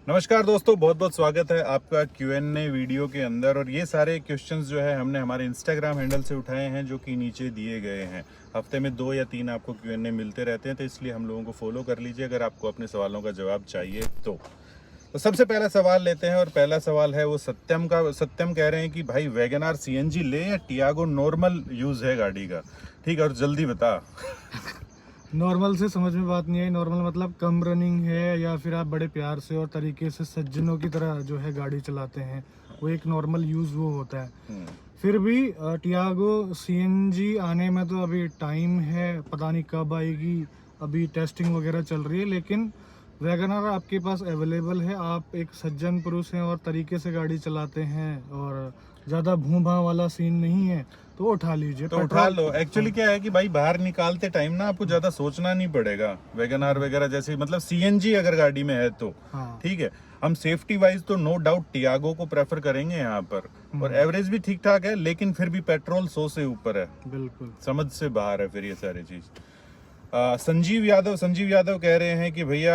नमस्कार दोस्तों, बहुत बहुत स्वागत है आपका Q&A वीडियो के अंदर। और ये सारे क्वेश्चंस जो है हमने हमारे इंस्टाग्राम हैंडल से उठाए हैं, जो कि नीचे दिए गए हैं। हफ्ते में 2 या 3 आपको Q&A मिलते रहते हैं, तो इसलिए हम लोगों को फॉलो कर लीजिए अगर आपको अपने सवालों का जवाब चाहिए तो सबसे पहला सवाल लेते हैं। और पहला सवाल है वो सत्यम का। सत्यम कह रहे हैं कि भाई वैगनआर CNG ले या टियागो नॉर्मल यूज़ है गाड़ी का, ठीक है, और जल्दी बता। नॉर्मल से समझ में बात नहीं आई। नॉर्मल मतलब कम रनिंग है या फिर आप बड़े प्यार से और तरीके से सज्जनों की तरह जो है गाड़ी चलाते हैं, वो एक नॉर्मल यूज़ वो होता है। फिर भी टियागो CNG आने में तो अभी टाइम है, पता नहीं कब आएगी। अभी टेस्टिंग वगैरह चल रही है, लेकिन वैगनआर आपके पास अवेलेबल है। आप एक सज्जन पुरुष हैं और तरीके से गाड़ी चलाते हैं और ज़्यादा भूं भां वाला सीन नहीं है, तो उठा लीजिए। तो उठा लो। एक्चुअली क्या है कि भाई बाहर निकालते टाइम ना आपको ज्यादा सोचना नहीं पड़ेगा। वैगनआर वगैरह जैसे मतलब CNG अगर गाड़ी में है तो हाँ, ठीक है। हम सेफ्टी वाइज तो नो डाउट टियागो को प्रेफर करेंगे यहाँ पर, और एवरेज भी ठीक ठाक है, लेकिन फिर भी पेट्रोल 100 से ऊपर है, बिल्कुल। समझ से बाहर है फिर ये सारी चीज। संजीव यादव कह रहे हैं कि भैया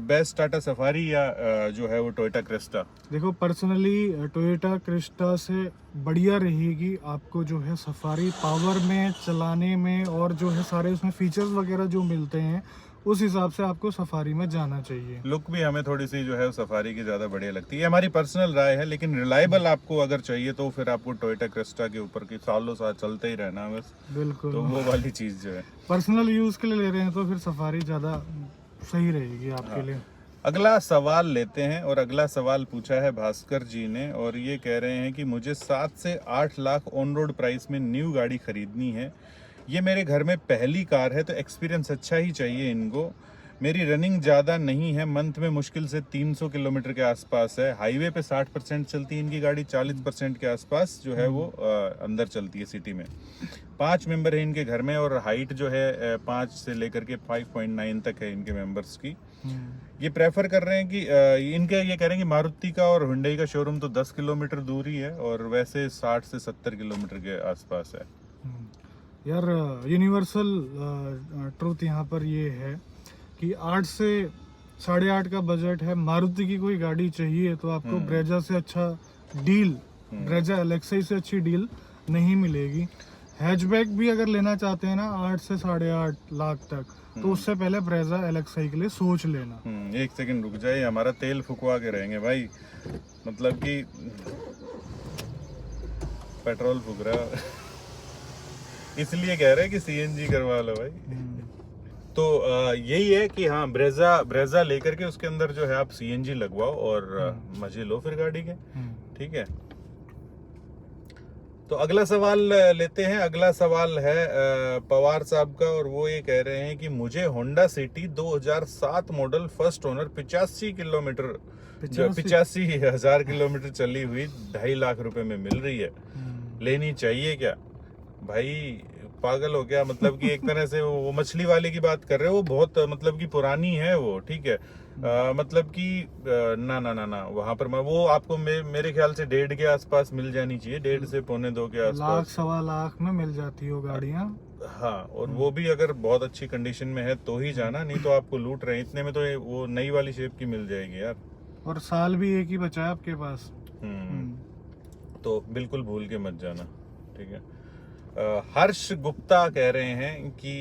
बेस्ट टाटा सफारी या जो है वो टोयोटा क्रिस्टा। देखो, पर्सनली टोयोटा क्रिस्टा से बढ़िया रहेगी आपको जो है सफारी, पावर में, चलाने में, और जो है सारे उसमें फीचर्स वगैरह जो मिलते हैं, उस हिसाब से आपको सफारी में जाना चाहिए। लुक भी हमें थोड़ी सी जो है सफारी की ज्यादा बढ़िया लगती है, हमारी पर्सनल राय है। लेकिन रिलायबल आपको अगर चाहिए तो फिर आपको टोयोटा क्रिस्टा के ऊपर की सालों साल चलते ही रहना है बस। बिल्कुल। तो वो वाली चीज जो है पर्सनल यूज के लिए ले रहे हैं तो फिर सफारी ज्यादा सही रहेगी आपके लिए। अगला सवाल लेते हैं। और अगला सवाल पूछा है भास्कर जी ने, और ये कह रहे हैं कि मुझे 7 से 8 लाख ऑन रोड प्राइस में न्यू गाड़ी खरीदनी है। ये मेरे घर में पहली कार है, तो एक्सपीरियंस अच्छा ही चाहिए इनको। मेरी रनिंग ज़्यादा नहीं है, मंथ में मुश्किल से 300 किलोमीटर के आसपास है। हाईवे पे 60% चलती है इनकी गाड़ी, 40% के आसपास जो है वो अंदर चलती है सिटी में। 5 मेंबर है इनके घर में, और हाइट जो है 5 से लेकर के 5.9 तक है इनके मेंबर्स की। ये प्रेफर कर रहे हैं कि इनके ये कह रहे हैं कि मारुति का और हुंडई का शोरूम तो 10 किलोमीटर दूरी है, और वैसे 60 से 70 किलोमीटर के आसपास है। यार, यूनिवर्सल ट्रूथ यहाँ पर ये है कि 8 से 8.5 का बजट है, मारुति की कोई गाड़ी चाहिए तो आपको ब्रेजा से अच्छा डील, ब्रेजा एलेक्साई से अच्छी डील नहीं मिलेगी। हैचबैक भी अगर लेना चाहते हैं ना 8 से 8.5 लाख तक, तो उससे पहले ब्रेजा एलेक्साई के लिए सोच लेना। एक सेकंड रुक जाए, हमारा तेल फुकवा के रहेंगे भाई, मतलब कि पेट्रोल फूक रहा है। इसलिए कह रहे हैं कि CNG करवा लो भाई। तो यही है कि हाँ, ब्रेजा लेकर के उसके अंदर जो है आप CNG लगवाओ और मजे लो फिर गाड़ी के, ठीक है। तो अगला सवाल लेते हैं। अगला सवाल है पवार साहब का, और वो ये कह रहे हैं कि मुझे Honda city 2007 model first owner 85 kilometre 85,000 kilometre चली हुई 2.5 लाख रुपए में मिल रही है, लेनी चाहिए क्या? भाई पागल हो गया, मतलब कि एक तरह से वो मछली वाले की बात कर रहे हो, वो बहुत मतलब कि पुरानी है वो, ठीक है। मतलब कि ना ना ना ना, वहां पर वो आपको मेरे ख्याल से 1.5 के आसपास मिल जानी चाहिए, 1.5 से 1.25 के आसपास, लाख सवा लाख में मिल जाती हो गाड़ियाँ। हाँ, और वो भी अगर बहुत अच्छी कंडीशन में है तो ही जाना, नहीं तो आपको लूट रहे हैं इतने में। तो वो नई वाली शेप की मिल जाएगी यार, और साल भी एक ही बचा है आपके पास। तो बिल्कुल भूल के मत जाना, ठीक है। हर्ष गुप्ता कह रहे हैं कि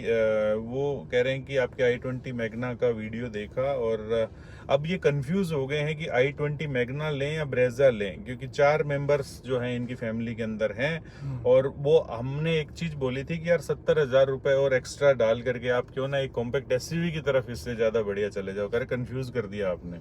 वो कह रहे हैं कि आपके i20 मैग्ना का वीडियो देखा, और अब ये कंफ्यूज हो गए हैं कि i20 मैग्ना लें या ब्रेजा लें, क्योंकि 4 मेंबर्स जो हैं इनकी फैमिली के अंदर हैं। और वो हमने एक चीज बोली थी कि यार 70,000 रुपए और एक्स्ट्रा डाल करके आप क्यों ना एक कॉम्पैक्ट SUV की तरफ इससे ज्यादा बढ़िया चले जाओ। कर कंफ्यूज कर दिया आपने।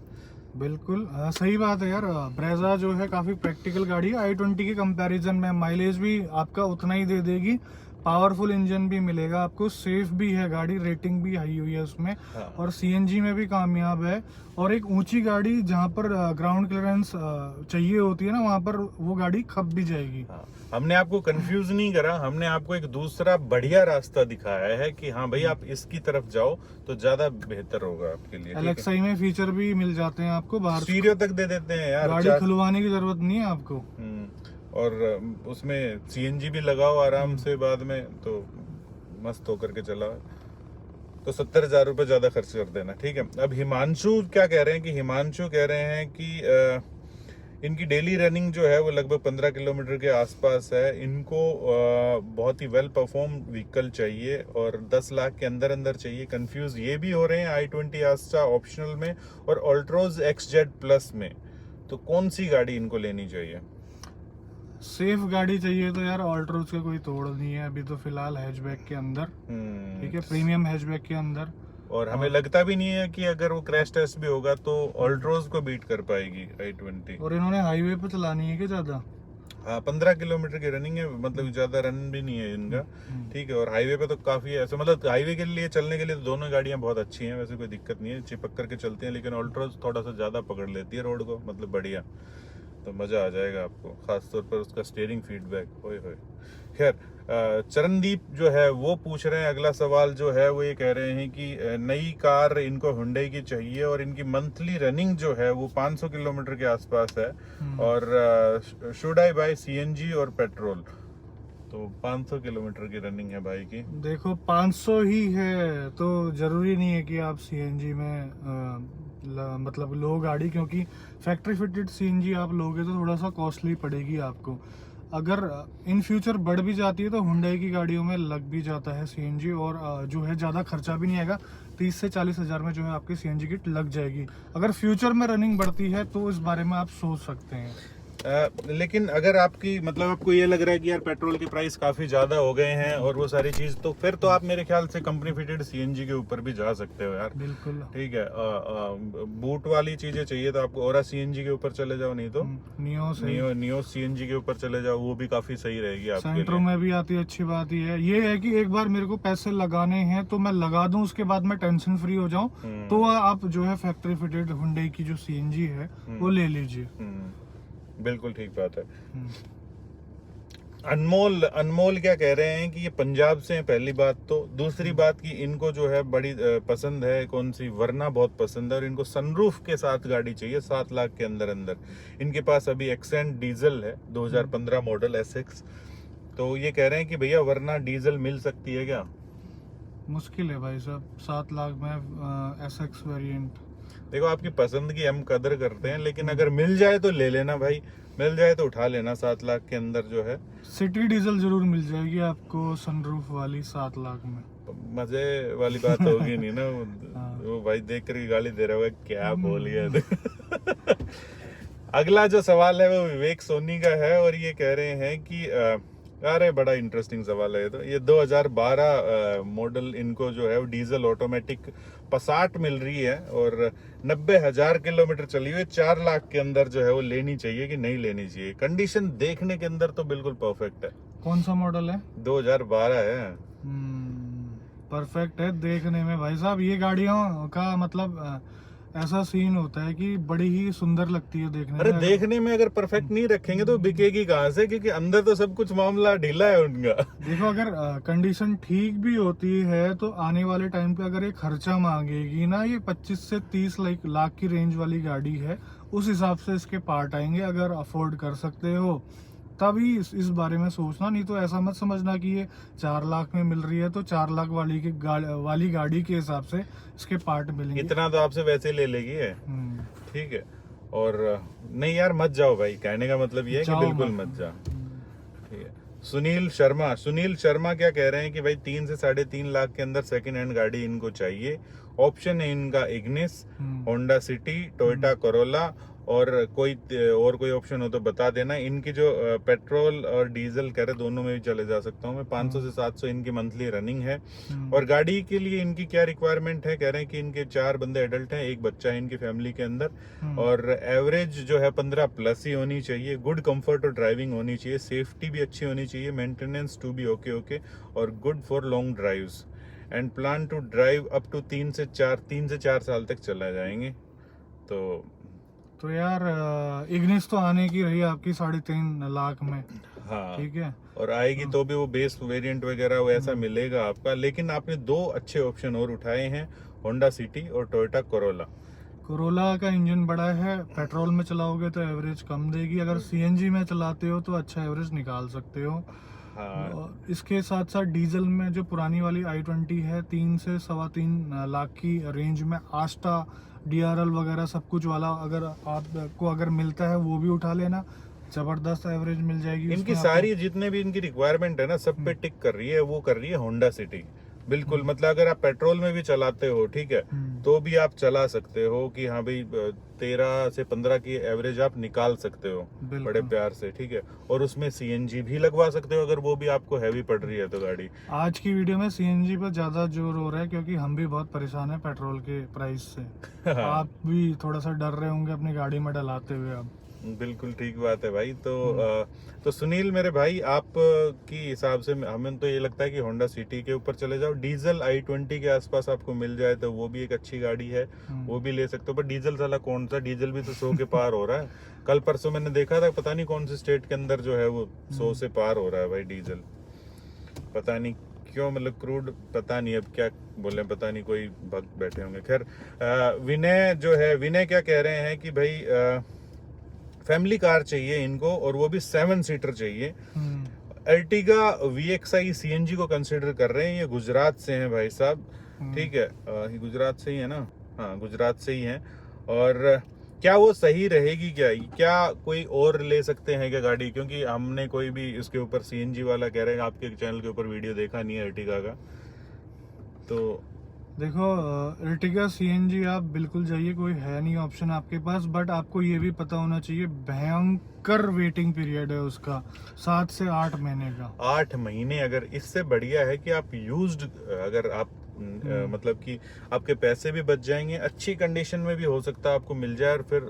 बिल्कुल सही बात है यार। ब्रेजा जो है काफी प्रैक्टिकल गाड़ी है, i20 के कंपैरिजन में माइलेज भी आपका उतना ही दे देगी, पावरफुल इंजन भी मिलेगा आपको, सेफ भी है गाड़ी, रेटिंग भी हाई हुई है उसमें। हाँ। और CNG में भी कामयाब है। और एक ऊंची गाड़ी जहाँ पर ग्राउंड क्लियरेंस चाहिए होती है ना, वहाँ पर वो गाड़ी खप भी जाएगी। हाँ, हमने आपको कंफ्यूज नहीं करा, हमने आपको एक दूसरा बढ़िया रास्ता दिखाया है कि हाँ भाई आप इसकी तरफ जाओ तो ज्यादा बेहतर होगा आपके लिए। एलेक्साई में फीचर भी मिल जाते हैं आपको, बाहर स्टीरियो तक दे देते हैं यार, गाड़ी खुलवाने की जरूरत नहीं है आपको। और उसमें CNG भी लगाओ आराम से बाद में, तो मस्त होकर के चला। तो 70,000 रुपये ज्यादा खर्च कर देना, ठीक है। अब हिमांशु क्या कह रहे हैं कि हिमांशु कह रहे हैं कि इनकी डेली रनिंग जो है वो लगभग 15 किलोमीटर के आसपास है। इनको बहुत ही वेल परफॉर्म व्हीकल चाहिए और 10 लाख के अंदर अंदर चाहिए। कंफ्यूज ये भी हो रहे हैं i20 आस्टा ऑप्शनल में और अल्ट्रोज XZ प्लस में, तो कौन सी गाड़ी इनको लेनी चाहिए? सेफ गाड़ी चाहिए तो यार ऑल्ट्रोज का कोई तोड़ नहीं है अभी तो फिलहाल हैचबैक के अंदर, ठीक है, प्रीमियम हैचबैक के अंदर। और हमें लगता भी नहीं है कि अगर वो क्रैश टेस्ट भी होगा तो ऑल्ट्रोज को बीट कर पाएगी i20। और इन्होंने हाईवे पे चलानी है कि ज्यादा? हाँ, 15 किलोमीटर की रनिंग है, मतलब ज्यादा रन भी नहीं है इनका, ठीक है। और हाईवे पे तो काफी है ऐसे, मतलब हाईवे के लिए चलने के लिए तो दोनों गाड़ियां बहुत अच्छी हैं, वैसे कोई दिक्कत नहीं है, चिपक करके चलती हैं। लेकिन ऑल्ट्रोज थोड़ा सा ज्यादा पकड़ लेती है रोड को, मतलब बढ़िया, तो मजा आ जाएगा आपको, खासतौर पर उसका स्टीयरिंग फीडबैक। ओए होए। खैर, चरणदीप जो है वो पूछ रहे हैं, अगला सवाल जो है वो ये कह रहे हैं कि नई कार इनको हुंडई की चाहिए और इनकी मंथली रनिंग जो है वो 500 किलोमीटर के आसपास है, और शुड आई बाय CNG और पेट्रोल? तो 500 किलोमीटर की रनिंग है भाई की। देखो 500 ही है तो जरूरी नहीं है कि आप CNG में मतलब लो गाड़ी, क्योंकि फैक्ट्री फिटेड CNG आप लोगे तो थोड़ा सा कॉस्टली पड़ेगी आपको। अगर इन फ्यूचर बढ़ भी जाती है तो हुंडई की गाड़ियों में लग भी जाता है CNG, और जो है ज़्यादा खर्चा भी नहीं आएगा, 30 से 40 हज़ार में जो है आपकी CNG किट लग जाएगी। अगर फ्यूचर में रनिंग बढ़ती है तो इस बारे में आप सोच सकते हैं। लेकिन अगर आपकी, मतलब आपको ये लग रहा है कि यार पेट्रोल के प्राइस काफी ज्यादा हो गए हैं और वो सारी चीज, तो फिर तो आप मेरे ख्याल से कंपनी फिटेड CNG के ऊपर भी जा सकते हो यार। बिल्कुल, ठीक है। बूट वाली चीजें चाहिए तो आपको ओरा CNG के ऊपर चले जाओ, नहीं तो नियो CNG के ऊपर चले जाओ, वो भी काफी सही रहेगी आपके लिए। सेंट्रो में भी आती है, अच्छी बात ये है कि एक बार मेरे को पैसे लगाने हैं तो मैं लगा दूं, उसके बाद मैं टेंशन फ्री हो जाऊं, तो आप जो है फैक्ट्री फिटेड हुंडई की जो CNG है वो ले लीजिए। बिल्कुल ठीक बात है। अनमोल क्या कह रहे हैं कि ये पंजाब से हैं, पहली बात तो। दूसरी बात कि इनको जो है बड़ी पसंद है, कौन सी, वरना बहुत पसंद है, और इनको सनरूफ के साथ गाड़ी चाहिए 7 लाख के अंदर अंदर। इनके पास अभी एक्सेंट डीजल है 2015 मॉडल SX, तो ये कह रहे हैं कि भैया वरना डीजल मिल सकती है क्या? मुश्किल है भाई साहब, 7 लाख में SX वेरिएंट। देखो, आपकी पसंद की हम कदर करते हैं, लेकिन अगर मिल जाए तो ले लेना भाई, मिल जाए तो उठा लेना। 7 लाख के अंदर जो है सिटी डीजल जरूर मिल जाएगी आपको सनरूफ वाली 7 लाख में। मजे वाली बात होगी नहीं ना। वो भाई देख कर गाली दे रहा होगा, क्या बोल गया। अगला जो सवाल है वो विवेक सोनी का है, और ये कह रहे हैं कि अरे बड़ा इंटरेस्टिंग सवाल है। तो ये 2012 मॉडल इनको जो है वो डीजल ऑटोमेटिक पसाट मिल रही है और 90,000 किलोमीटर चली हुई, 4 लाख के अंदर जो है वो लेनी चाहिए कि नहीं लेनी चाहिए? कंडीशन देखने के अंदर तो बिल्कुल परफेक्ट है। कौन सा मॉडल है? 2012 है। परफेक्ट है देखने में भाई साहब। ये गाड़ियों का मतलब ऐसा सीन होता है कि बड़ी ही सुंदर लगती है देखने में। अरे देखने में अगर परफेक्ट नहीं रखेंगे तो बिकेगी कहाँ से, क्योंकि अंदर तो सब कुछ मामला ढीला है उनका। देखो, अगर कंडीशन ठीक भी होती है तो आने वाले टाइम पे अगर ये खर्चा मांगेगी ना, ये 25 से 30 लाख की रेंज वाली गाड़ी है, उस हिसाब से इसके पार्ट आएंगे। अगर अफोर्ड कर सकते हो तभी इस बारे में सोचना, नहीं तो ऐसा मत समझना कि ये 4 लाख में मिल रही है तो 4 लाख वाली गाड़ी के हिसाब से इसके पार्ट मिलेंगे। इतना तो आपसे वैसे ले लेगी है, ठीक है। और नहीं यार, मत जाओ भाई, कहने का मतलब ये है कि बिल्कुल मत जाओ, ठीक है। सुनील शर्मा क्या कह रहे हैं कि भाई 3 से 3.5 लाख के अंदर सेकंड हैंड गाड़ी इनको चाहिए। ऑप्शन है इनका Ignis, Honda city, Toyota Corolla, और कोई ऑप्शन हो तो बता देना। इनकी जो पेट्रोल और डीजल कह रहे दोनों में भी चले जा सकता हूँ मैं। 500 से 700 इनकी मंथली रनिंग है। और गाड़ी के लिए इनकी क्या रिक्वायरमेंट है, कह रहे हैं कि इनके 4 बंदे एडल्ट हैं, 1 बच्चा है इनकी फैमिली के अंदर, और एवरेज जो है 15 प्लस ही होनी चाहिए। गुड कंफर्ट और ड्राइविंग होनी चाहिए, सेफ्टी भी अच्छी होनी चाहिए, मेंटेनेंस टू बी ओके, और good for long drives, and plan to drive up to 3 से 4 साल तक चला जाएंगे। तो यार इग्निस तो आने की रही आपकी 3.5 लाख में। हाँ, ठीक है, और आएगी तो भी वो बेस वेरिएंट वगैरह वैसा मिलेगा आपका। लेकिन आपने 2 अच्छे ऑप्शन और उठाए हैं, होंडा सिटी और टोयोटा कोरोला का इंजन बड़ा है, पेट्रोल में चलाओगे तो एवरेज कम देगी, अगर CNG में चलाते हो तो अच्छा एवरेज निकाल सकते हो। हाँ और इसके साथ साथ डीजल में जो पुरानी वाली i20 है 3 से 3.25 लाख की रेंज में आस्टा DRL वगैरह सब कुछ वाला अगर आपको अगर मिलता है वो भी उठा लेना, जबरदस्त एवरेज मिल जाएगी इनकी उसमें सारी जितने भी इनकी रिक्वायरमेंट है ना सब पे टिक कर रही है, वो कर रही है होंडा सिटी बिल्कुल। मतलब अगर आप पेट्रोल में भी चलाते हो ठीक है तो भी आप चला सकते हो कि हाँ भाई 13 से 15 की एवरेज आप निकाल सकते हो बड़े प्यार से, ठीक है। और उसमें CNG भी लगवा सकते हो अगर वो भी आपको हैवी पड़ रही है तो गाड़ी। आज की वीडियो में CNG पर ज्यादा जोर हो रहा है क्योंकि हम भी बहुत परेशान है पेट्रोल के प्राइस से। आप भी थोड़ा सा डर रहे होंगे अपनी गाड़ी में डलाते हुए अब। बिल्कुल ठीक बात है भाई। तो सुनील मेरे भाई, आप की हिसाब से हमें तो ये लगता है कि होंडा सिटी के ऊपर चले जाओ। डीजल i20 के आसपास आपको मिल जाए तो वो भी एक अच्छी गाड़ी है, वो भी ले सकते हो। पर डीजल साला कौन सा, डीजल भी तो 100 के पार हो रहा है। कल परसों मैंने देखा था, पता नहीं कौन से स्टेट के अंदर जो है वो 100 से पार हो रहा है भाई डीजल। पता नहीं क्यों, मतलब क्रूड पता नहीं अब क्या बोले, पता नहीं कोई भक्त बैठे होंगे। खैर विनय जो है, विनय क्या कह रहे हैं कि भाई फैमिली कार चाहिए इनको और वो भी 7 सीटर चाहिए। अर्टिगा VXI CNG को कंसिडर कर रहे हैं। ये गुजरात से हैं भाई साहब, ठीक है। ये गुजरात से ही है ना? हाँ गुजरात से ही हैं। और क्या वो सही रहेगी क्या कोई और ले सकते हैं क्या गाड़ी? क्योंकि हमने कोई भी इसके ऊपर CNG वाला कह रहे हैं, आपके चैनल के ऊपर वीडियो देखा नहीं है अर्टिगा का। तो देखो अर्टिगा CNG आप बिल्कुल जाइए, कोई है नहीं ऑप्शन आपके पास। बट आपको ये भी पता होना चाहिए भयंकर वेटिंग पीरियड है उसका, 7 से 8 महीने का। 8 महीने, अगर इससे बढ़िया है कि आप यूज्ड, अगर आप मतलब कि आपके पैसे भी बच जाएंगे, अच्छी कंडीशन में भी हो सकता है आपको मिल जाए, और फिर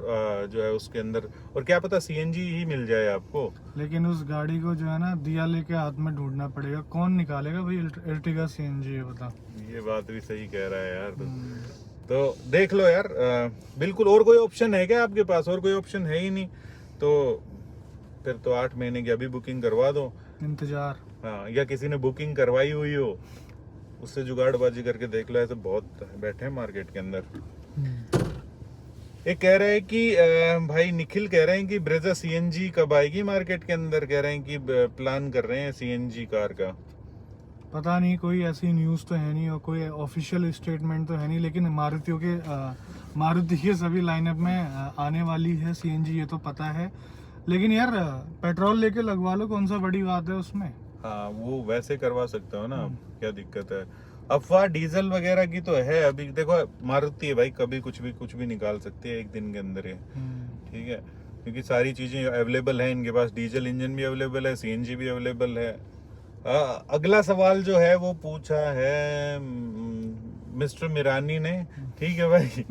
जो है उसके अंदर, और क्या पता CNG ही मिल जाए आपको। लेकिन उस गाड़ी को जो है ना दिया लेके हाथ में ढूंढना पड़ेगा, कौन निकालेगा भाई अर्टिगा CNG है बता। ये बात भी सही कह रहा है यार। तो देख लो यार, बिल्कुल। और कोई ऑप्शन है क्या आपके पास? और कोई ऑप्शन है ही नहीं तो फिर तो 8 महीने की अभी बुकिंग करवा दो, इंतजार। हाँ, या किसी ने बुकिंग करवाई हुई हो उससे जुगाड़बाजी करके देख लो। ऐसे बहुत बैठे हैं मार्केट के अंदर। एक कह रहे हैं कि भाई निखिल कह रहे हैं कि ब्रेजा CNG कब आएगी मार्केट के अंदर। कह रहे हैं कि प्लान कर रहे हैं CNG कार का। पता नहीं, कोई ऐसी न्यूज़ तो है नहीं और कोई ऑफिशियल स्टेटमेंट तो है नहीं, लेकिन मारुति के सभी लाइनअप में आने वाली है CNG, ये तो पता है। लेकिन यार पेट्रोल लेके लगवा लो, कौन सा बड़ी बात है उसमें। हाँ वो वैसे करवा सकते हो ना, क्या दिक्कत है। अफवाह डीजल वगैरह की तो है। अभी देखो मारुति है भाई, कभी कुछ भी निकाल सकती है एक दिन के अंदर ही, ठीक है। क्योंकि सारी चीजें अवेलेबल है इनके पास, डीजल इंजन भी अवेलेबल है, CNG भी अवेलेबल है। अगला सवाल जो है वो पूछा है मिस्टर मिरानी ने, ठीक है भाई।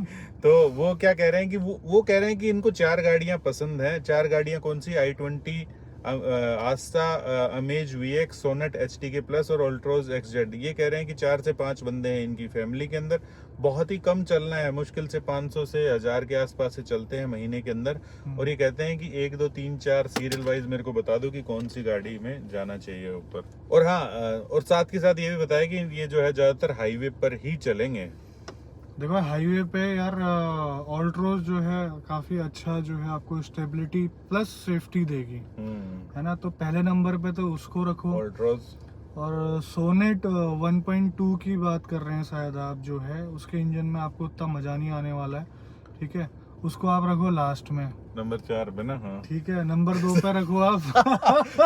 तो वो क्या कह रहे हैं कि वो कह रहे हैं कि इनको 4 गाड़ियां पसंद हैं। 4 गाड़ियां कौन सी? i20, Astor, Amaze VX, Sonet HTK plus और अल्ट्रोज XZ। ये कह रहे हैं कि 4 से 5 बंदे हैं इनकी फैमिली के अंदर। बहुत ही कम चलना है, मुश्किल से 500 से 1000 के आसपास से चलते हैं महीने के अंदर। और ये कहते हैं कि 1 2 3 4 सीरियल वाइज मेरे को बता दो कि कौन सी गाड़ी में जाना चाहिए ऊपर। और हाँ, और साथ के साथ ये भी बताया कि ये जो है ज्यादातर हाईवे पर ही चलेंगे। देखो हाईवे पे यार ऑल्ट्रोज जो है काफी अच्छा जो है आपको स्टेबिलिटी प्लस सेफ्टी देगी, है ना। तो पहले नंबर पे तो उसको रखो ऑल्ट्रोज। और सोनेट 1.2 की बात कर रहे हैं शायद आप, जो है उसके इंजन में आपको उतना मजा नहीं आने वाला है, ठीक है। उसको आप रखो लास्ट में, नंबर 4 पे ना। हाँ ठीक है। नंबर 2 पे रखो आप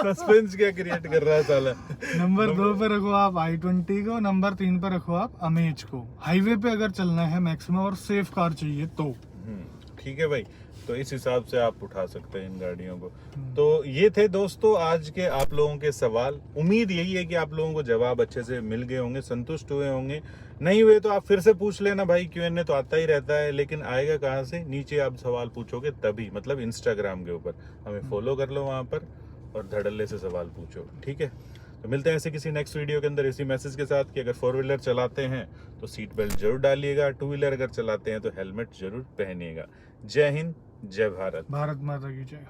सस्पेंस क्या क्रिएट कर रहा है साला। नंबर 2 पे रखो आप i20 को, नंबर 3 पे रखो आप अमेज को। हाईवे पे अगर चलना है मैक्सिमम और सेफ कार चाहिए तो ठीक है भाई। तो इस हिसाब से आप उठा सकते हैं इन गाड़ियों को। तो ये थे दोस्तों आज के आप लोगों के सवाल। उम्मीद यही है कि आप लोगों को जवाब अच्छे से मिल गए होंगे, संतुष्ट हुए होंगे। नहीं हुए तो आप फिर से पूछ लेना भाई, Q&A तो आता ही रहता है, लेकिन आएगा कहाँ से? नीचे आप सवाल पूछोगे तभी, मतलब इंस्टाग्राम के ऊपर हमें फॉलो कर लो वहाँ पर और धड़ल्ले से सवाल पूछो, ठीक है। तो मिलते हैं ऐसे किसी नेक्स्ट वीडियो के अंदर इसी मैसेज के साथ कि अगर 4 व्हीलर चलाते हैं तो सीट बेल्ट जरूर डालिएगा, 2 व्हीलर अगर चलाते हैं तो हेलमेट जरूर पहनिएगा। जय हिंद, जय भारत। भारत माता की जय।